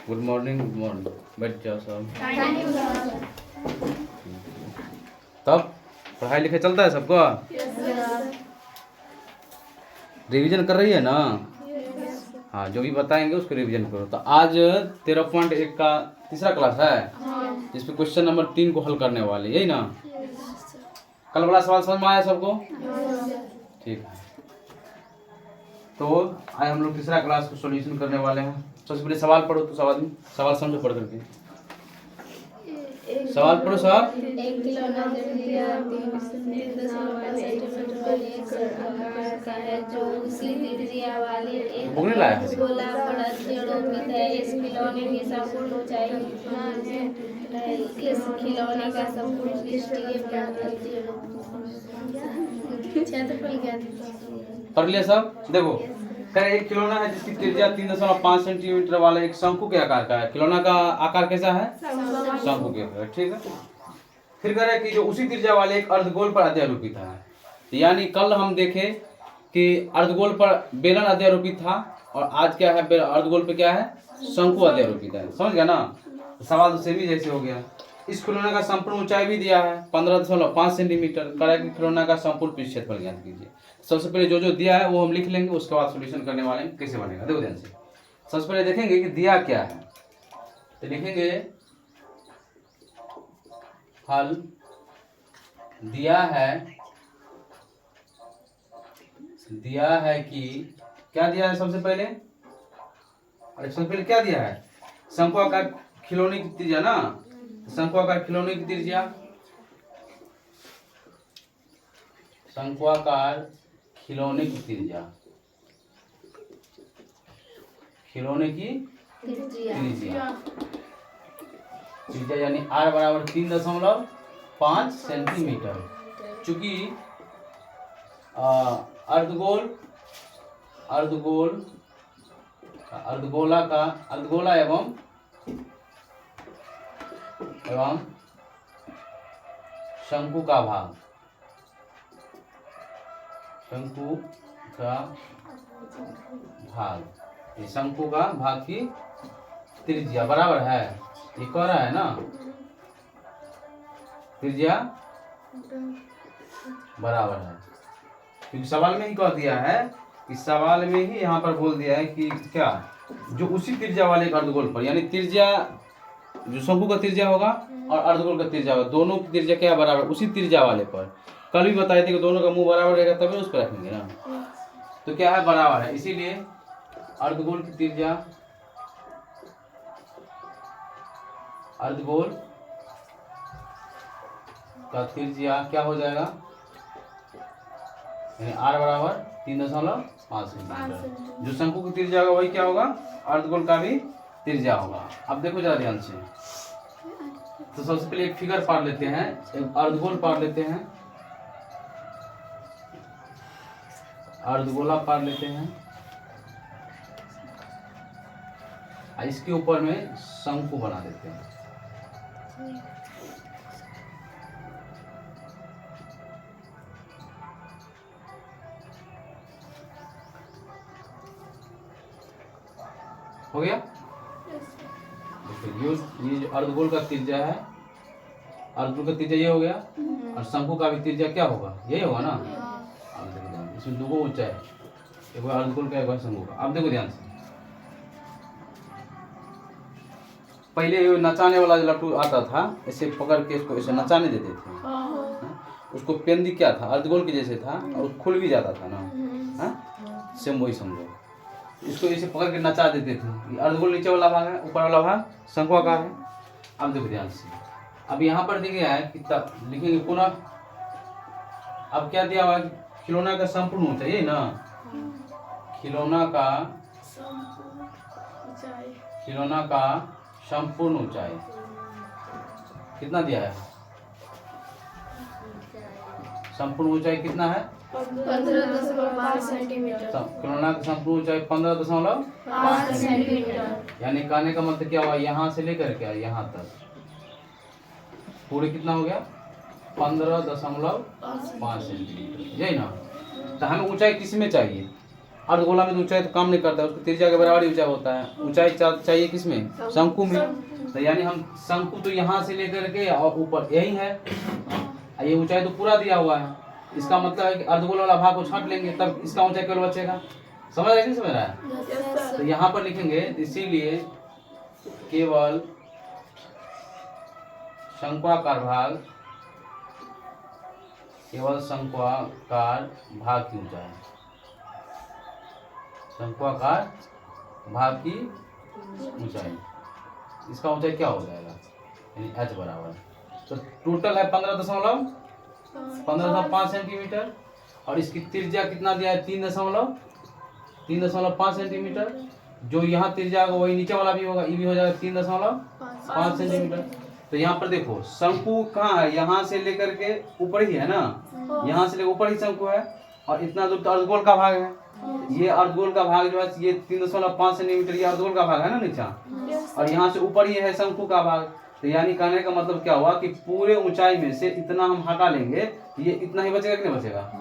Good morning, good morning. बैठ जाओ सब। Thank you sir. तब पढ़ाई लिखाई चलता है सबको? रिवीजन कर रही है ना? हाँ, जो भी बताएंगे उसको रिवीजन करो। तो आज 13.1 का तीसरा क्लास है, जिसमें क्वेश्चन नंबर 3 को हल करने वाले, यही ना? कल वाला सवाल समझ में आया सबको? ठीक है। तो आज हम लोग तीसरा क्लास को सॉल्यूशन करने वाले हैं। सबसे पहले सवाल पढ़ो, तो सवाल समझो पढ़ करके। सवाल पढ़ो साहब। 1 किलो का है जो उसी त्रिज्या वाले एक बुक नहीं लाया है? गोला पर अध्यरोपित है। इस खिलौने की संपूर्ण ऊंचाई है। इस खिलौने का संपूर्ण पृष्ठीय पढ़ लिया सब? देखो, कह एक खिलौना है जिसकी त्रिज्या 3.5 सेंटीमीटर वाला एक शंकु के आकार का है। खिलौना का आकार कैसा है? शंकु के आकार, ठीक है। फिर कह रहा है कि जो उसी त्रिज्या वाले एक अर्धगोल पर अध्यारोपित है। यानी कल हम देखे कि अर्धगोल पर बेलन अध्यारोपित था, और आज क्या है? अर्धगोल पे क्या है? शंकु अध्यारोपित है। समझ गया ना? सवाल तो सेम ही जैसे हो गया। इस खिलौने का संपूर्ण ऊंचाई भी दिया है 15.5 सेंटीमीटर। कह रहा है कि खिलौना का संपूर्ण पृष्ठ क्षेत्रफल ज्ञात कीजिए। सबसे पहले जो जो दिया है वो हम लिख लेंगे, उसके बाद सॉल्यूशन करने वाले हैं कैसे बनेगा। देखो ध्यान से, सबसे पहले देखेंगे कि दिया क्या है। तो लिखेंगे हल दिया है कि क्या दिया है? सबसे पहले क्या दिया है? शंकु आकार खिलौने की त्रिज्या ना, शंकु आकार खिलौने की त्रिज्या, शंकु आकार खिलौने की त्रिज्या, खिलौने की त्रिज्या यानी r बराबर 3.5 सेंटीमीटर। चूंकि अर्धगोला एवं शंकु का भाग, ये शंकु का भाग की त्रिज्या बराबर है, ये कह रहा है ना, त्रिज्या बराबर है। क्योंकि सवाल में ही कह दिया है, इस सवाल में ही यहाँ पर बोल दिया है कि क्या, जो उसी त्रिज्या वाले एक अर्धगोल पर, यानी त्रिज्या जो शंकु का त्रिज्या होगा और अर्धगोल का त्रिज्या होगा, दोनों की त्रिज्या क्या बराबर, उसी त्रिज्या वाले पर। कल भी बताए थे कि दोनों का मुंह बराबर रहेगा तभी उस पर रखेंगे ना। तो क्या है? बराबर है। इसीलिए अर्धगोल की त्रिज्या, अर्धगोल का त्रिज्या क्या हो जाएगा? यानी r बराबर 3.5 सेंटीमीटर। जो शंकु की त्रिज्या होगा वही क्या होगा? अर्धगोल का भी त्रिज्या होगा। अब देखो जरा ध्यान से। तो सबसे पहले एक फिगर पार लेते हैं, एक अर्धगोल पार लेते हैं, अर्धगोला पार लेते हैं, इसके ऊपर में शंकु बना देते हैं। हो गया? देखो ये जो अर्धगोल का त्रिज्या है, अर्धगोल का त्रिज्या ये हो गया, और शंकु का भी त्रिज्या क्या होगा? यही होगा ना। अब देखो ध्यान, इसमें दो ऊंचाई, एक बार अर्धगोल का, एक बार शंकु का। अब देखो ध्यान से, पहले नचाने वाला जो लट्टू आता था, ऐसे पकड़ के इसको ऐसे नचाने देते थे, उसको पेंदी क्या था? अर्धगोल के जैसे था, और खुल भी जाता था ना। सेम वही समझो, इसको ऐसे पकड़ के नचा देते थे। अर्धगोल नीचे वाला भाग है, ऊपर वाला भाग शंकु आकार है। अब देखो ध्यान से, अब यहाँ पर दिया है कि तब लिखेंगे पुनः। अब क्या दिया हुआ? खिलौना का संपूर्ण ऊंचाई, यही ना, खिलौना का संपूर्ण ऊंचाई कितना दिया है? संपूर्ण ऊंचाई कितना है? 15.5 सेंटीमीटर। खिलौना की संपूर्ण ऊंचाई 15.5 सेंटीमीटर। यानी कहने का मतलब क्या हुआ? यहाँ से लेकर के यहाँ तक पूरे कितना हो गया? 15.5 सेंटीमीटर, यही ना। तो हमें ऊंचाई किस में चाहिए? अर्धगोला में तो ऊंचाई तो काम नहीं करता है, उसको त्रिज्या के बराबर ही ऊंचाई होता है। ऊंचाई चाहिए किसमें? शंकु में। तो यानी हम शंकु तो यहाँ से लेकर के और ऊपर यही है, ये ऊंचाई तो पूरा दिया हुआ है। इसका मतलब है कि अर्धगोल वाला भाग को छांट लेंगे तब इसका ऊंचाई केवल बचेगा। समझ रहे हैं? समझ रहा है? तो यहाँ पर लिखेंगे, इसीलिए केवल शंक्वाकार भाग, केवल शंक्वाकार भाग की ऊंचाई, शंक्वाकार भाग की ऊंचाई, इसका ऊंचाई क्या हो जाएगा? यानी h बराबर, तो टोटल है 15.5 सेंटीमीटर और इसकी त्रिज्या कितना दिया है? 3.5 सेंटीमीटर। जो यहाँ त्रिज्या होगा वही नीचे वाला भी होगा, ये भी हो जाएगा 3.5 सेंटीमीटर। तो यहाँ पर देखो शंकु कहाँ है? यहाँ से लेकर के ऊपर ही है ना, यहाँ से लेकर ऊपर ही शंकु है और इतना दूर तो अर्धगोल का भाग है। ये अर्धगोल का भाग जो है ये 3.5 सेंटीमीटर ये अर्धगोल का भाग है ना नीचा, और यहाँ से ऊपर ही है शंकु का भाग। तो यानी कहने का मतलब क्या हुआ कि पूरे ऊंचाई में से इतना हम हटा लेंगे, ये इतना ही बचेगा कि नहीं बचेगा?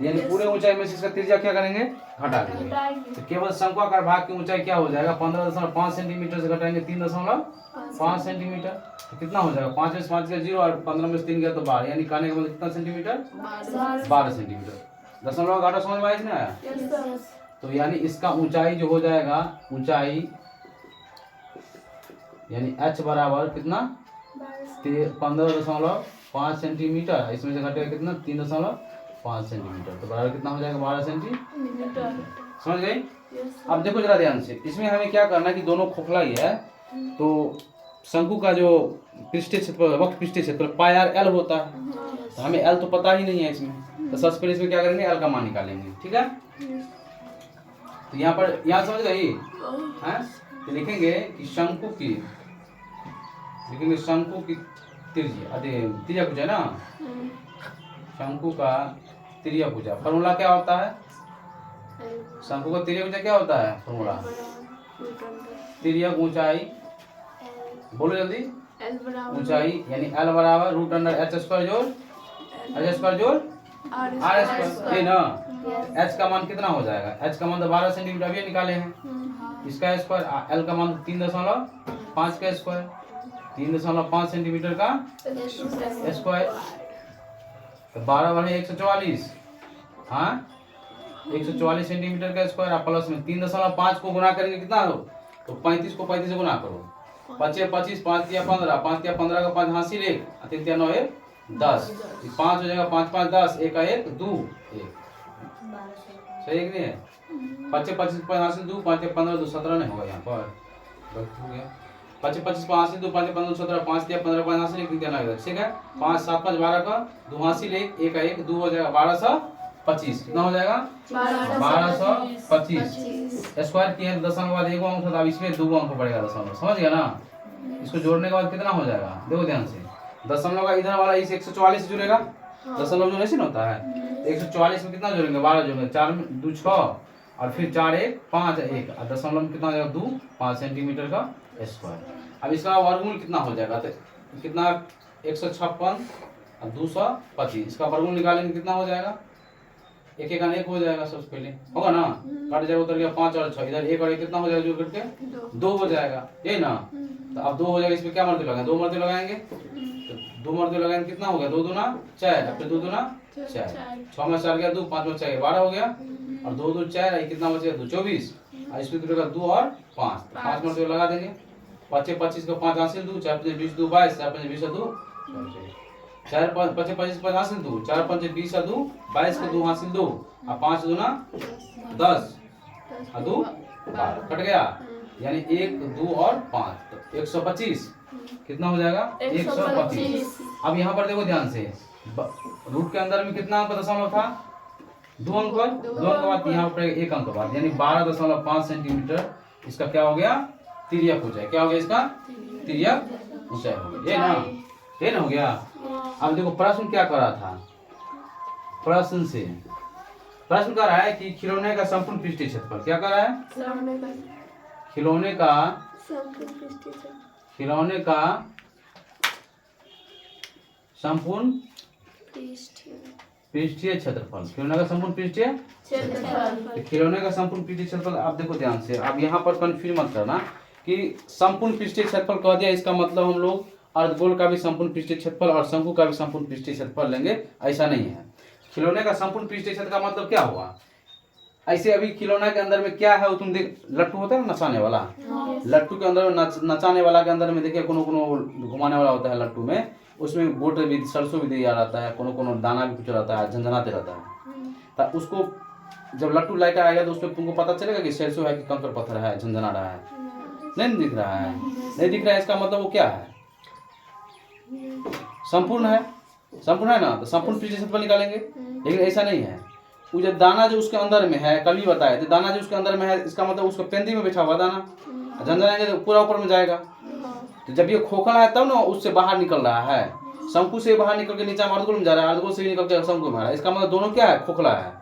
यानी पूरे ऊंचाई में से इसका त्रिज्या क्या करेंगे? हटा देंगे। तो केवल शंक्वाकार भाग की ऊंचाई क्या हो जाएगा? 15.5 सेंटीमीटर से घटाएंगे 3.5 सेंटीमीटर, तो कितना हो जाएगा? 5 में से 5 गया 0 और 15 में से 3 गया तो 12, यानी कहने का मतलब कितना सेंटीमीटर? 12 सेंटीमीटर। दशमलव घाटा समझ में आया नहीं आया? तो यानी इसका ऊंचाई जो हो जाएगा, ऊंचाई यानी h बराबर कितना? 15.5 सेंटीमीटर, इसमें से घटेगा कितना? 3.5 सेंटीमीटर, तो बराबर कितना हो जाएगा? 12 सेंटीमीटर। समझ गई? अब देखो जरा ध्यान से, इसमें हमें क्या करना है कि दोनों खोखला ही है, तो शंकु का जो पृष्ठीय क्षेत्रफल, वक्र पृष्ठीय क्षेत्रफल पाई आर एल होता है, तो हमें एल तो पता ही नहीं है इसमें, तो सबसे पहले इसमें क्या करेंगे? एल का मान निकालेंगे। ठीक है, तो यहाँ पर यहाँ समझ गई है? तो लिखेंगे कि शंकु की, लिखेंगे शंकु की त्रिज्या पूछा ना, शंकु का त्रिज्या पूछा। फॉर्मूला क्या होता है? शंकु का त्रिज्या पूछा क्या होता है? फॉर्मूला त्रिज्या ऊंचाई, बोलो जल्दी, ऊंचाई यानी एल बराबर रूट अंडर एच स्क्वायर जोड़ आर स्क्वायर, ये ना। एच का मान कितना हो जाएगा? एच का मान तो 12 सेंटीमीटर अभी निकाले हैं, इसका स्क्वायर, एल का मान 3.5 का स्क्वायर, 3.5 सेंटीमीटर का स्क्वायर, तो 12 बने 144, हाँ 144 सेंटीमीटर का स्क्वायर, आप प्लस में 3.5 को गुना करेंगे कितना हो? तो 35 को 35 से गुना करो, 5 25, 5 या 15, 5 या 15 का 5 हासिल 1, 3 9 1 10, 5 हो जाएगा, 5 5 10, 1 का 1 2 1, सही है कि नहीं है? 5 25 5 हासिल 2, 5 या 15 2 17 नहीं होगा, यहाँ पर गलत हो गया। 5 25 5 हासिल 2, 5 15 17, 5 या 15 5 हासिल 1 3 लगेगा, ठीक है। 5 7 5 12 का 2 हासिल 1, 1 का 1 2 हो जाएगा, 1225, कितना हो जाएगा? 1225 स्क्वायर किया है, दशमलव बाद 1 अंक था, अब इसमें 2 अंक पड़ेगा दशमलव, समझ गया ना? इसको जोड़ने के बाद कितना हो जाएगा? देखो ध्यान से, दशमलव का इधर वाला इस 144 से जुड़ेगा, दशमलव जो ऐसे ना होता है, 144 में कितना जोड़ेंगे? 12 जोड़ेंगे, 4 में 2 6 और फिर 4 1 5 1, और दशमलव में कितना हो जाएगा? 2 5 सेंटीमीटर का स्क्वायर। अब इसका वर्गमूल कितना हो जाएगा? तो कितना? 156 और 225, इसका वर्गमूल निकालेंगे कितना हो जाएगा? 1 1 1 हो जाएगा, सबसे पहले होगा ना, काट जाएगा, उधर गया 5 और 6, इधर 1 और 1 कितना हो जाएगा जोड़ करके? 2 हो जाएगा, यही ना। तो अब 2 हो जाएगा, इसमें क्या मर्दे लगाएंगे? 2 मर्दे लगाएंगे, तो 2 मर्दे लगाएंगे कितना हो गया? 2 दूना 4, फिर 2 दूना 4, 6 में 4 गया 2, 5 में 4 12 हो गया, और 2 2 4, कितना बचेगा? 2 24, और इसमें जुड़ेगा 2 और 5, 5 मर्दे लगा देंगे, 5 25 का 5 हासिल 2, 4 5 20 2 22, 4 5 20 2 4 5 25 5 हासिल 2, 4 5 20 2 22 का 2 हासिल 2, और 5 दूना 10 और 2 12, कट गया, यानी 1 2 और 5, तो 125 कितना हो जाएगा? 125। अब यहाँ पर देखो ध्यान से, रूट के अंदर में कितना अंक दशमलव था? 2 अंक पर, 2 अंक बाद यहाँ पर 1 अंक बाद, यानी 12.5 सेंटीमीटर इसका क्या हो गया? तिर्यक ऊंचाई। क्या हो गया इसका? तिर्यक ऊंचाई हो गया, ये ना, ये ना हो गया। अब देखो प्रश्न क्या कर रहा था, प्रश्न से प्रश्न कर रहा है कि खिलौने का संपूर्ण पृष्ठीय क्षेत्रफल, क्या कर रहा है? खिलौने का संपूर्ण पृष्ठीय क्षेत्रफल, खिलौने का संपूर्ण पृष्ठीय तो खिलौने का संपूर्ण पृष्ठीय क्षेत्रफल, आप देखो ध्यान से, अब यहाँ पर कंफ्यूज मत करना कि संपूर्ण पृष्ठीय क्षेत्रफल कह दिया, इसका मतलब हम लोग अर्धगोल का भी संपूर्ण पृष्ठीय क्षेत्रफल और शंकु का भी संपूर्ण पृष्ठीय क्षेत्रफल लेंगे, ऐसा नहीं है। खिलौने का संपूर्ण पृष्ठीय क्षेत्र का मतलब क्या हुआ, ऐसे अभी खिलौना के अंदर में क्या है वो तुम देख, लट्टू होता है ना नचाने वाला, लट्टू के अंदर में नचाने वाला के अंदर में देखिए कोनो घुमाने वाला होता है लट्टू में, उसमें गोट भी सरसों भी दिया रहता है, कोनो दाना भी कुछ रहता है, झंझनाते रहता है। तो उसको जब लट्टू लेकर आएगा तो उसमें तुमको पता चलेगा कि सरसों है कि कंकर पत्थर है, झंझना रहा है, नहीं दिख रहा है, नहीं दिख रहा है, इसका मतलब वो क्या है, संपूर्ण है, संपूर्ण है ना, तो संपूर्ण पृष्ठीय क्षेत्रफल निकालेंगे। लेकिन ऐसा नहीं है, वो जब दाना जो उसके अंदर में है, कल ही बताया, तो दाना जो उसके अंदर में है, इसका मतलब उसका पेंदी में बैठा हुआ दाना, झंझनाएंगे तो पूरा ऊपर में जाएगा। तो जब ये खोखला है तब ना उससे बाहर निकल रहा है, शंकु से बाहर निकल के नीचे अर्धगोल में जा रहा है, अर्धगोल से भी निकल के शंकु में आ रहा है, इसका मतलब दोनों क्या है, खोखला है।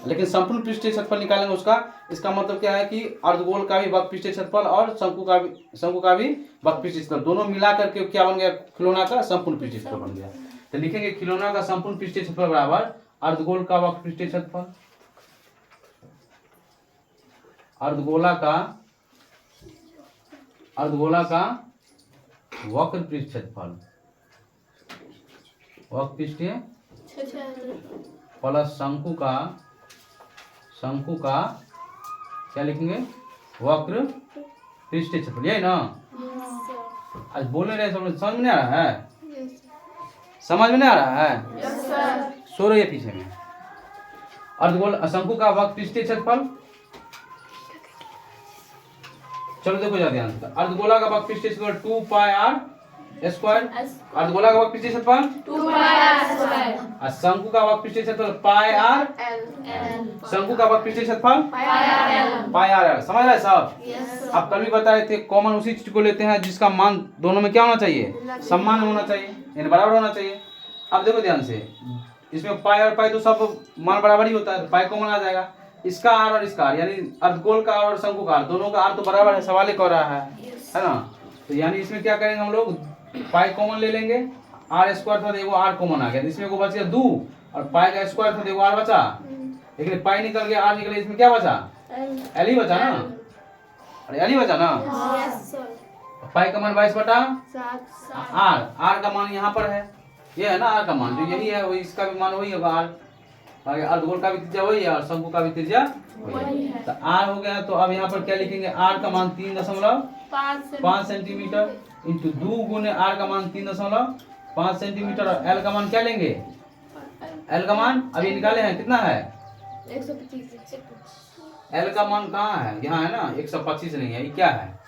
लेकिन संपूर्ण पृष्ठीय क्षेत्रफल निकालेंगे उसका, इसका मतलब क्या है कि अर्धगोल का भी वक्र पृष्ठीय क्षेत्रफल और शंकु का भी वक्र पृष्ठीय क्षेत्रफल, दोनों मिला करके क्या बन गया, खिलौना का संपूर्ण पृष्ठीय क्षेत्रफल बन गया। तो लिखेंगे खिलौना का संपूर्ण पृष्ठीय क्षेत्रफल बराबर अर्धगोल का वक्र पृष्ठीय क्षेत्रफल, अर्धगोला का वक्र पृष्ठीय क्षेत्रफल, वक्र पृष्ठीय प्लस शंकु का क्या लिखेंगे, वक्र पृष्ठीय क्षेत्रफल, यही ना। आज बोलने रहे समझ में नहीं आ रहा है, समझ में नहीं आ रहा है, सो रही है पीछे में। अर्धगोल शंकु का वक्र पृष्ठीय क्षेत्रफल, चलो देखो जा ध्यान से, अर्धगोला का वक्र पृष्ठीय क्षेत्रफल 2 पाई r स्क्वायर, अर्धगोला का वक्र पृष्ठीय क्षेत्रफल 2 पाई r स्क्वायर, और शंकु का वक्र पृष्ठीय क्षेत्रफल पाई r l, शंकु का वक्र पृष्ठीय क्षेत्रफल पाई r l, समझ रहे सब। आप कल भी बताए थे, कॉमन उसी चीज को लेते हैं जिसका मान दोनों में क्या होना चाहिए, समान होना चाहिए, यानी बराबर होना चाहिए। अब देखो ध्यान से, इसमें पाई और पाई तो सब मान बराबर ही होता है, पाई कॉमन आ जाएगा, इसका आर और इसका आर, यानी अर्धगोल का और शंकु का आर, दोनों का आर तो बराबर है, सवाल ही कह रहा है ना। तो यानी इसमें क्या करेंगे हम लोग, पाई कॉमन ले लेंगे, आर स्क्वायर था, देखो आर कॉमन आ गया, इसमें को बच गया 2, और पाई का स्क्वायर था, देखो आर बचा, लेकिन पाई निकल गया, आर निकल, इसमें क्या बचा, एल ही बचा ना, अरे एल ही बचा ना। पाई का मान 22/7, आर का मान यहाँ पर है, ये है ना आर का मान, जो यही है वही, इसका भी मान वही होगा आर, अर्धगोल का भी त्रिज्या वही है और शंकु का भी त्रिज्या वही है। तो आर हो गया, तो अब यहाँ पर क्या लिखेंगे, आर का मान 3.5 सेंटीमीटर इंटू 2 गुने आर का मान 3.5 सेंटीमीटर, और एल का मान क्या लेंगे, एल का मान अभी निकाले हैं, कितना है 125, एल का मान कहाँ है, यहाँ है ना, 125 नहीं है, ये क्या है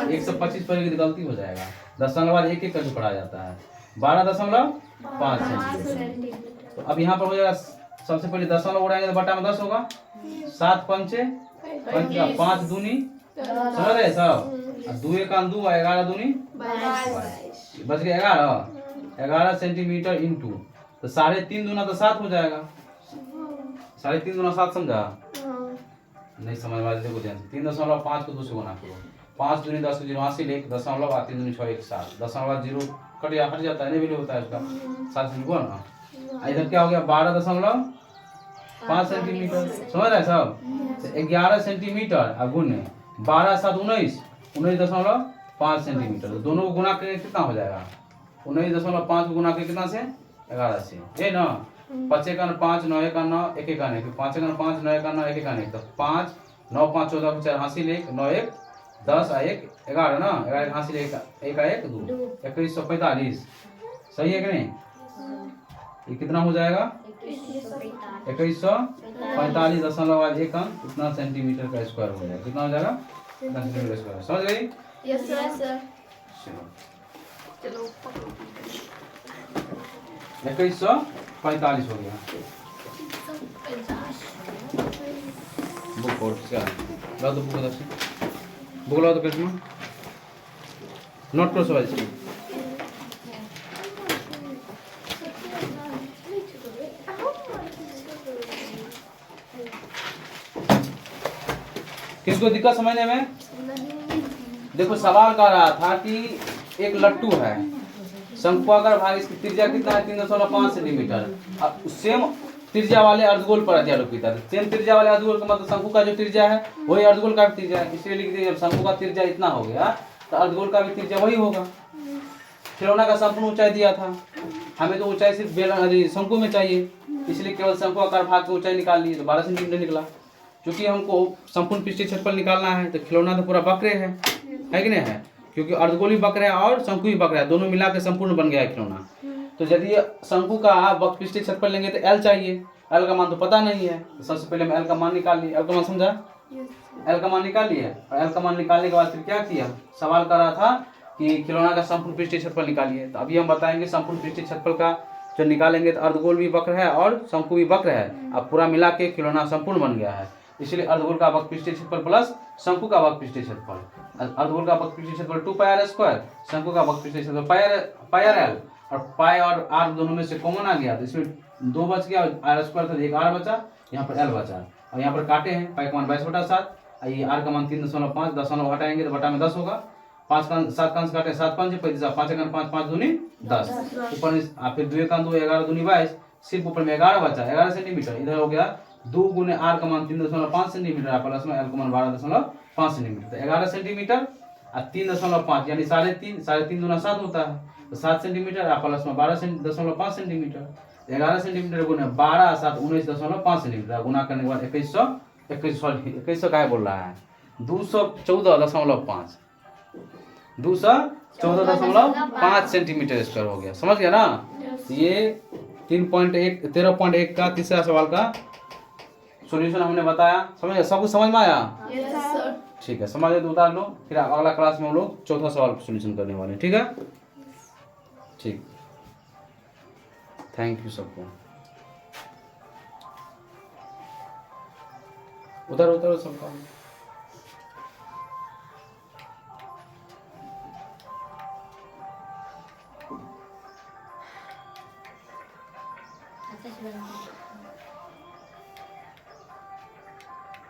125 पर गलती हो जाएगा, दशमलव एक एक करके पढ़ा जाता है, 12.5 सेंटीमीटर। तो अब यहाँ पर हो जाएगा, सबसे पहले दशमलव उड़ाएंगे तो बटा में 10 होगा, 7 पंचे 5 दूनी, समझ रहे सब, 2 1 2, 11 दूनी 22, बच गया 11 सेंटीमीटर इंटू, तो 3.5 दूना तो 7 हो जाएगा, 3.5 दूना 7, समझा नहीं समझ में, देखो ध्यान से, 3.5 को 2 से गुना करो, 5 दूनी 10, 0 80 लेख, दशमलव 3 दूनी 6 1 7, दशमलव 0 हट जाता है, नहीं भी होता है उसका, 7 से गुना ना, इधर क्या हो गया 12.5 सेंटीमीटर, समझ रहे सब, 11 सेंटीमीटर और गुने 12 7 19, 19.5 सेंटीमीटर, तो दोनों को गुना करके कितना हो जाएगा, 19.5 को गुना करके कितना से 11 से, ये ना, 5 1 5 9 1 9 1 1 1, 5 1 5 9 1 9 1 1 1, तो 5 9 5 14 4 80 लेख, 9 1 10 1 11 ना, 11 80 लेख 1 1 2, 2145, सही है कि नहीं, ये कितना हो जाएगा 2145 दशमलव 1 अंक, इतना सेंटीमीटर का स्क्वायर हो जाएगा, कितना हो जाएगा, इतना सेंटीमीटर स्क्वायर, समझ गई, यस सर, चलो 2145 हो गया, बुक और क्या ला दो, बुक दस बुक ला दो, कृष्ण नोट करो सवाल इसमें, किसको दिक्कत समझने में, देखो सवाल कर रहा था कि एक लट्टू है, शंक्वाकार भाग इसकी त्रिज्या कितना है 3.5 सेंटीमीटर। अब सेम त्रिज्या वाले अर्धगोल पर अध्यारोपित है, सेम त्रिज्या वाले अर्धगोल का मतलब शंकु का जो त्रिज्या है वही अर्धगोल का भी त्रिज्या है, इसलिए लिख दीजिए जब शंकु का त्रिज्या इतना हो गया तो अर्धगोल का भी त्रिज्या वही होगा। खिलौना का संपूर्ण ऊंचाई दिया था, हमें तो ऊंचाई सिर्फ बेलन शंकु में चाहिए, इसलिए केवल शंकु आकार भाग की ऊंचाई निकाल ली तो 12 सेंटीमीटर निकला। क्योंकि हमको संपूर्ण पृष्ठीय क्षेत्रफल निकालना है तो खिलौना तो पूरा वक्र है कि नहीं है, क्योंकि अर्धगोल भी वक्र है और शंकु भी वक्र है, दोनों मिला के संपूर्ण बन गया है खिलौना। तो यदि शंकु का वक्र पृष्ठीय क्षेत्रफल लेंगे तो एल चाहिए, एल का मान तो पता नहीं है, तो सबसे पहले हम एल का मान निकाल लिए। एल का मान समझा? एल का मान निकाल लिया और एल का मान निकालने के बाद फिर क्या किया, सवाल कर रहा था कि खिलौना का संपूर्ण पृष्ठीय क्षेत्रफल निकालिए। तो अभी हम बताएंगे संपूर्ण पृष्ठीय क्षेत्रफल का जो निकालेंगे तो अर्धगोल भी वक्र है और शंकु भी वक्र है, अब पूरा मिला के खिलौना संपूर्ण बन गया है, इसलिए अर्धगोल का वक्र पृष्ठीय क्षेत्रफल प्लस शंकु का वक्र पृष्ठीय क्षेत्रफल। अर्धगोल का वक्र पृष्ठीय क्षेत्रफल 2πr², शंकु का वक्र पृष्ठीय क्षेत्रफल πr/l, और पाई और आर दोनों में से कॉमन आ गया तो इसमें 2 बच गया, r² था, एक r बचा, यहाँ पर l बचा और यहाँ पर काटे हैं, पाई का मान 22/7, ये r का मान 3.5, दशमलव हटाएंगे तो बटा में 10 होगा, 5 का 7 का अंश काटे 7 5 5 5 5 5 दूनी 10, ऊपर फिर 2 का 2 11 दूनी 22, सिर्फ ऊपर में 11 बचा 11 सेंटीमीटर, इधर हो गया 2 गुने r का मान 3.5 सेंटीमीटर प्लस में l का मान 12.5 सेंटीमीटर, तो 11 सेंटीमीटर और 3.5 यानी 3.5, 3.5 दूना 7 होता है, तो 7 सेंटीमीटर प्लस में 12.5 सेंटीमीटर, 11 सेंटीमीटर गुने 12 7 19.5 सेंटीमीटर, गुना करने के बाद 2100 क्या बोल रहा है 214.5 214.5 सेंटीमीटर स्क्वायर हो गया, समझ गया ना। ये 13.1 का तीसरा सवाल का सॉल्यूशन हमने बताया, समझ सब कुछ समझ में आया? ठीक है, समझ तो उतार लो, फिर अगला क्लास में हम लोग चौथा सवाल का सॉल्यूशन करने वाले हैं, ठीक है? ठीक, थैंक यू सबको। उधर सबका अच्छा